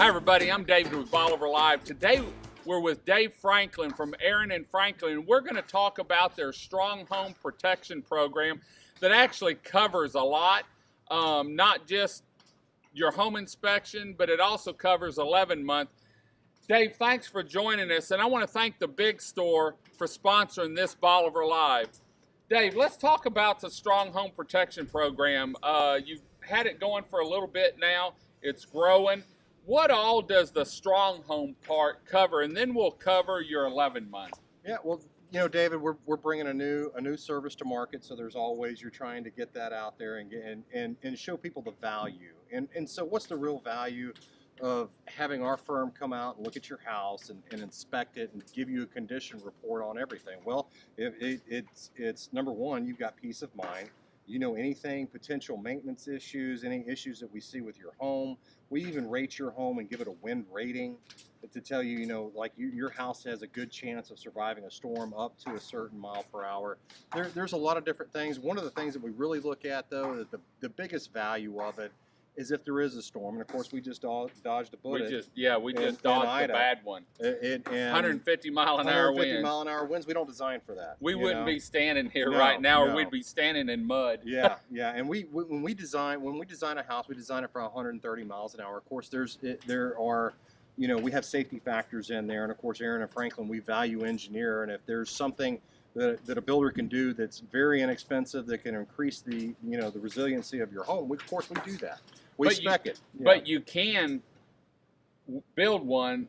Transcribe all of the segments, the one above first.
Hi everybody, I'm David with Bolivar Live. Today we're with Dave Franklin from Aaron and Franklin. We're going to talk about their Strong Home Protection Program that actually covers a lot, not just your home inspection, but it also covers 11-month. Dave, thanks for joining us, and I want to thank the Big Store for sponsoring this Bolivar Live. Dave, let's talk about the Strong Home Protection Program. You've had it going for a little bit now. It's growing. What all does the Strong Home part cover? And then we'll cover your 11 months. Yeah, well, you know, David, we're bringing a new service to market, so there's always you're trying to get that out there and show people the value. And so what's the real value of having our firm come out and look at your house and inspect it and give you a condition report on everything? Well, it's number one, you've got peace of mind. You know, anything, potential maintenance issues, any issues that we see with your home. We even rate your home and give it a wind rating to tell you, you know, like your house has a good chance of surviving a storm up to a certain mile per hour. There's a lot of different things. One of the things that we really look at, though, is the biggest value of it is if there is a storm. And of course, we just dodged a bullet. We just dodged the bad one. 150 mile an hour winds. 150 mile an hour winds. We don't design for that. We wouldn't be standing here right now, or we'd be standing in mud. Yeah. And when we design a house, we design it for 130 miles an hour. Of course, there are, you know, we have safety factors in there, and of course, Aaron and Franklin, we value engineer, and if there's something that a builder can do that's very inexpensive that can increase the resiliency of your home, of course we do that. We spec it. But you can build one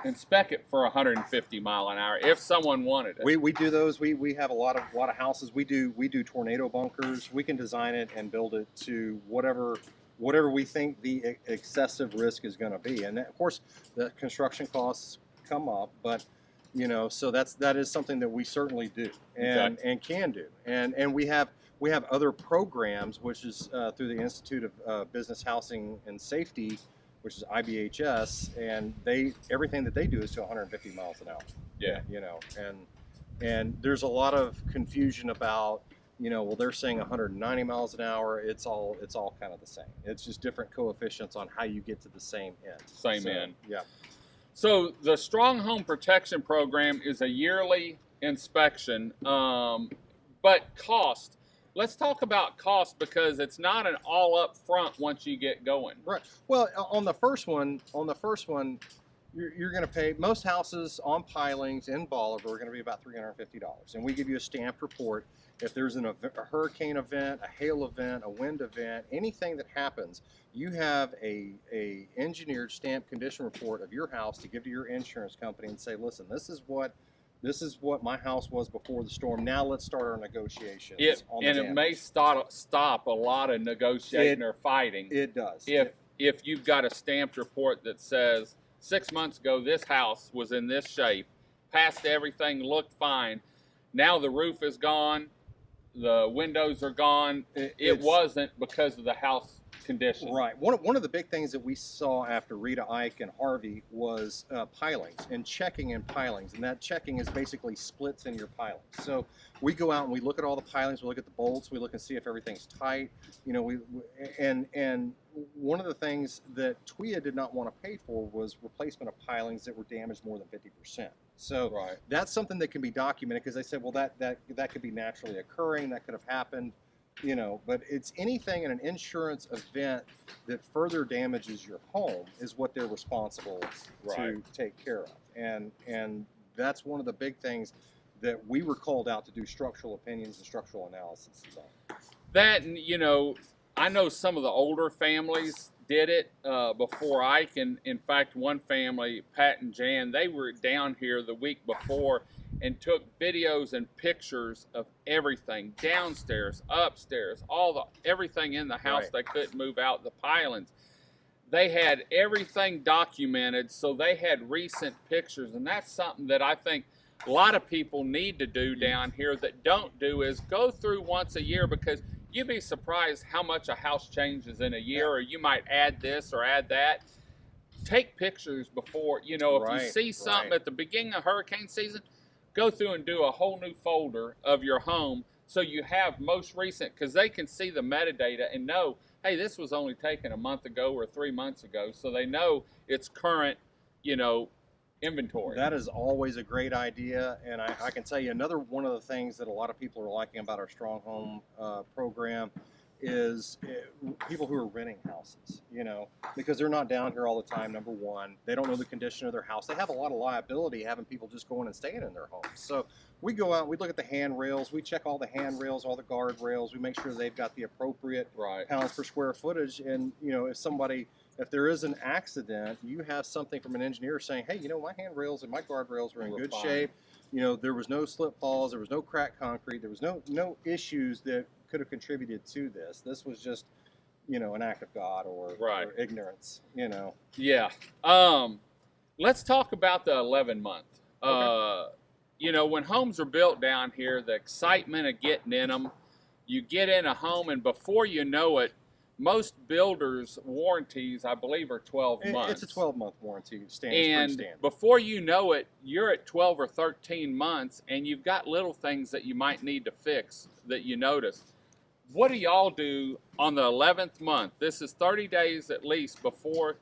and spec it for 150 mile an hour if someone wanted it. We do those. We have a lot of houses. We do tornado bunkers. We can design it and build it to whatever we think the excessive risk is going to be. And of course, the construction costs come up, but you know, so that is something that we certainly do and can do. And we have other programs, which is through the Institute of Business Housing and Safety, which is IBHS, and everything that they do is to 150 miles an hour. Yeah. You know, and there's a lot of confusion about, you know, well, they're saying 190 miles an hour. It's all kind of the same. It's just different coefficients on how you get to the same end. Same end. Yeah. So the Strong Home Protection Program is a yearly inspection, but cost. Let's talk about cost because it's not an all up front once you get going. Right. Well, on the first one, you're going to pay. Most houses on pilings in Bolivar are going to be about $350, and we give you a stamped report. If there's a hurricane event, a hail event, a wind event, anything that happens, you have a engineered stamped condition report of your house to give to your insurance company and say, listen, this is what my house was before the storm. Now let's start our negotiations. It may stop a lot of negotiating or fighting. It does. If you've got a stamped report that says 6 months ago this house was in this shape, passed everything, looked fine. Now the roof is gone, the windows are gone. It wasn't because of the house condition. Right. One of the big things that we saw after Rita, Ike, and Harvey was pilings and checking in pilings, and that checking is basically splits in your pilings. So we go out and we look at all the pilings, we look at the bolts, we look and see if everything's tight. You know, and one of the things that TWIA did not want to pay for was replacement of pilings that were damaged more than 50%. So that's something that can be documented because they said, well, that could be naturally occurring, that could have happened. You know, but it's anything in an insurance event that further damages your home is what they're responsible to take care of. And that's one of the big things that we were called out to do structural opinions and structural analysis on. That, you know, I know some of the older families did it before Ike, and in fact one family, Pat and Jan, they were down here the week before and took videos and pictures of everything, downstairs, upstairs, everything in the house. They couldn't move out the pilings. They had everything documented, so they had recent pictures, and that's something that I think a lot of people need to do down here that don't do, is go through once a year, because you'd be surprised how much a house changes in a year, or you might add this or add that. Take pictures before, you know, if you see something at the beginning of hurricane season, go through and do a whole new folder of your home so you have most recent, because they can see the metadata and know hey, this was only taken a month ago or 3 months ago, so they know it's current, you know, inventory. That is always a great idea, and I can tell you another one of the things that a lot of people are liking about our Strong Home program is people who are renting houses, you know, because they're not down here all the time. Number one, they don't know the condition of their house. They have a lot of liability having people just going and staying in their homes. So we go out, we look at the handrails, we check all the handrails, all the guardrails, we make sure they've got the appropriate pounds per square footage, and you know, if there is an accident, you have something from an engineer saying, hey, you know, my handrails and my guardrails are in good shape. You know, there was no slip falls, there was no cracked concrete, there was no issues that could have contributed to this. This was just, you know, an act of God or ignorance, you know. Yeah. Let's talk about the 11 month. Okay. You know, when homes are built down here, the excitement of getting in them, you get in a home, and before you know it, most builders' warranties, I believe, are 12 months. It's a 12-month warranty, and before you know it, you're at 12 or 13 months, and you've got little things that you might need to fix that you notice. What do y'all do on the 11th month? This is 30 days at least before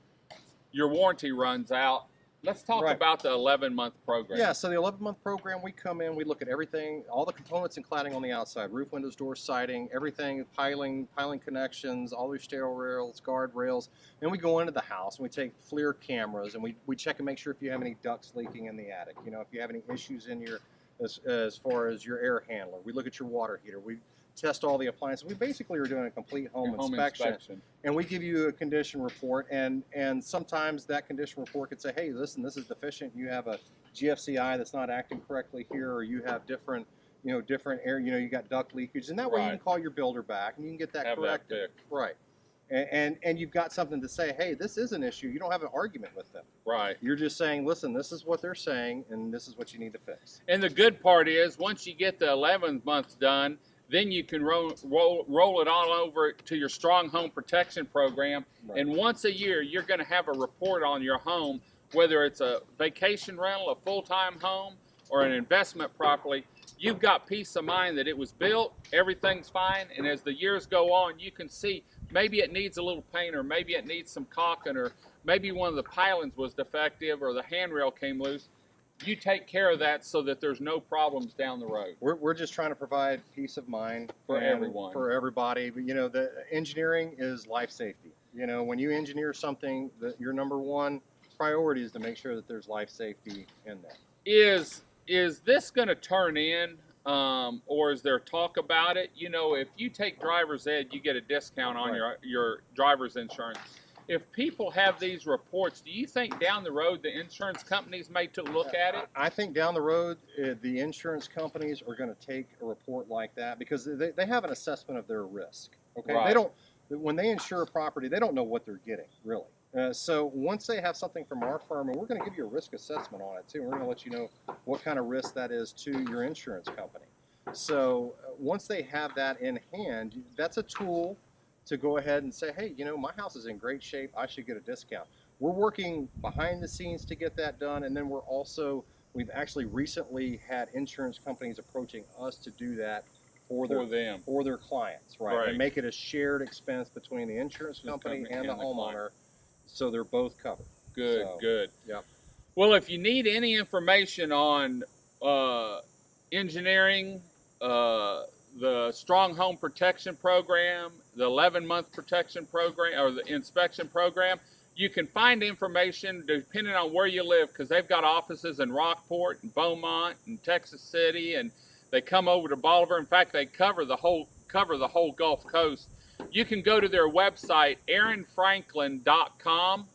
your warranty runs out. Let's talk about the 11-month program. Yeah, so the 11-month program, we come in, we look at everything, all the components and cladding on the outside, roof, windows, doors, siding, everything, piling connections, all your stair rails, guard rails. Then we go into the house and we take FLIR cameras and we check and make sure if you have any ducts leaking in the attic. You know, if you have any issues in your, as far as your air handler. We look at your water heater. We test all the appliances. We basically are doing a complete home inspection, and we give you a condition report, and sometimes that condition report could say, hey, listen, this is deficient. You have a GFCI that's not acting correctly here, or you have different air, you got duct leakage, and that way you can call your builder back and you can get that corrected. Right. And you've got something to say, hey, this is an issue. You don't have an argument with them. Right. You're just saying, listen, this is what they're saying, and this is what you need to fix. And the good part is, once you get the 11th month done, then you can roll it all over to your Strong Home Protection Program. Right. And once a year, you're going to have a report on your home, whether it's a vacation rental, a full-time home, or an investment property. You've got peace of mind that it was built, everything's fine, and as the years go on, you can see maybe it needs a little paint, or maybe it needs some caulking, or maybe one of the pilings was defective, or the handrail came loose. You take care of that so that there's no problems down the road. We're just trying to provide peace of mind for everyone, for everybody. But you know, the engineering is life safety. You know, when you engineer something, your number one priority is to make sure that there's life safety in there. Is this going to turn in, or is there talk about it? You know, if you take driver's ed, you get a discount on your driver's insurance. If people have these reports, do you think down the road the insurance companies may look at it? I think down the road the insurance companies are going to take a report like that because they have an assessment of their risk. Okay, they don't. When they insure a property, they don't know what they're getting really. So once they have something from our firm, and we're going to give you a risk assessment on it too, and we're going to let you know what kind of risk that is to your insurance company. So once they have that in hand, that's a tool to go ahead and say, hey, you know, my house is in great shape, I should get a discount. We're working behind the scenes to get that done, and then we've actually recently had insurance companies approaching us to do that for their clients, right? And make it a shared expense between the insurance company and the homeowner, so they're both covered. Good, good. Yeah. Well, if you need any information on engineering, the Strong Home Protection Program, the 11-month protection program, or the inspection program, you can find information depending on where you live, because they've got offices in Rockport and Beaumont and Texas City, and they come over to Bolivar. In fact, they cover the whole Gulf Coast. You can go to their website, aaronfranklin.com,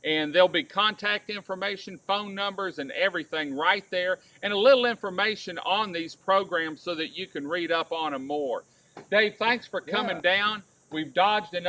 and there'll be contact information, phone numbers, and everything right there, and a little information on these programs so that you can read up on them more. Dave, thanks for coming down. We've dodged enough.